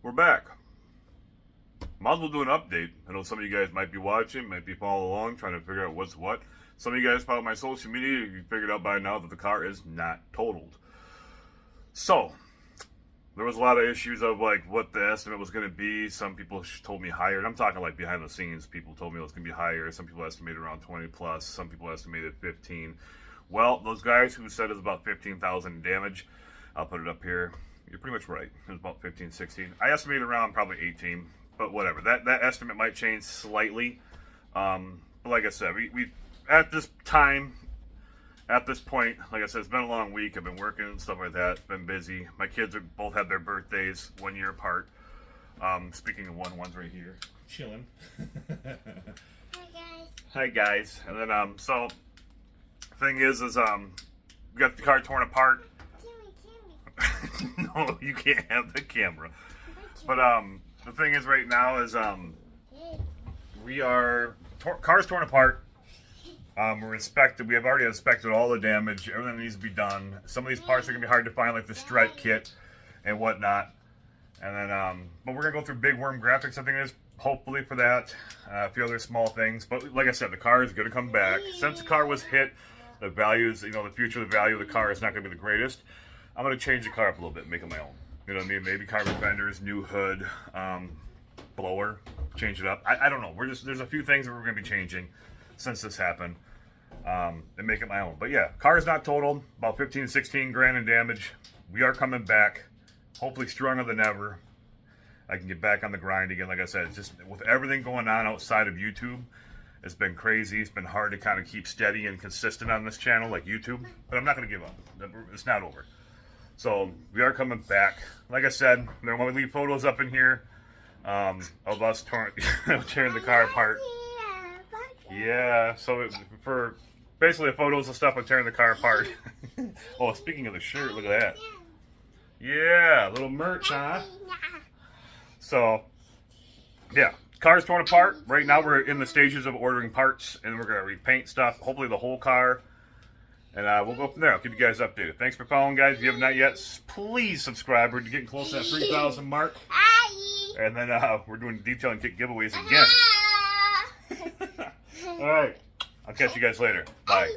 We're back. Might as well do an update. I know some of you guys might be watching, might be following along, trying to figure out what's what. Some of you guys follow my social media, you figured out by now that the car is not totaled. So, there was a lot of issues of like what the estimate was going to be. Some people told me higher. And I'm talking like behind the scenes. People told me it was going to be higher. Some people estimated around 20 plus. Some people estimated 15. Well, those guys who said it was about 15,000 in damage, I'll put it up here. You're pretty much right. It was about 15, 16. I estimated around probably 18, but whatever. That estimate might change slightly. But like I said, we at this time, at this point, like I said, it's been a long week. I've been working and stuff like that. It's been busy. My kids are both had their birthdays 1 year apart. Speaking of one's right here, chilling. Hi guys. Hi guys. And then so thing is we got the car torn apart. No, you can't have the camera. But the thing is right now is car's torn apart. We're inspected. We have already inspected all the damage. Everything needs to be done. Some of these parts are gonna be hard to find, like the stripe kit and whatnot. And then, but we're gonna go through Big Worm Graphics. I think it is hopefully for that. A few other small things. But like I said, the car is gonna come back. Since the car was hit, the values, the future of the value of the car is not gonna be the greatest. I'm gonna change the car up a little bit, make it my own. You know what I mean? Maybe carbon fenders, new hood, blower, change it up. I don't know. There's a few things that we're gonna be changing since this happened, and make it my own. But yeah, car is not totaled. About 15, 16 grand in damage. We are coming back, hopefully stronger than ever. I can get back on the grind again. Like I said, it's just with everything going on outside of YouTube, it's been crazy. It's been hard to kind of keep steady and consistent on this channel like YouTube. But I'm not gonna give up. It's not over. So we are coming back. Like I said, when we leave photos up in here of us tearing the car apart. Yeah, so for basically photos of stuff of tearing the car apart. Oh, speaking of the shirt, look at that. Yeah, little merch, huh? So, yeah, car's torn apart. Right now we're in the stages of ordering parts, and we're going to repaint stuff, hopefully the whole car. And we'll go from there. I'll keep you guys updated. Thanks for following, guys. If you have not yet, please subscribe. We're getting close to that 3,000 mark. And then we're doing detailing kit giveaways again. All right. I'll catch you guys later. Bye.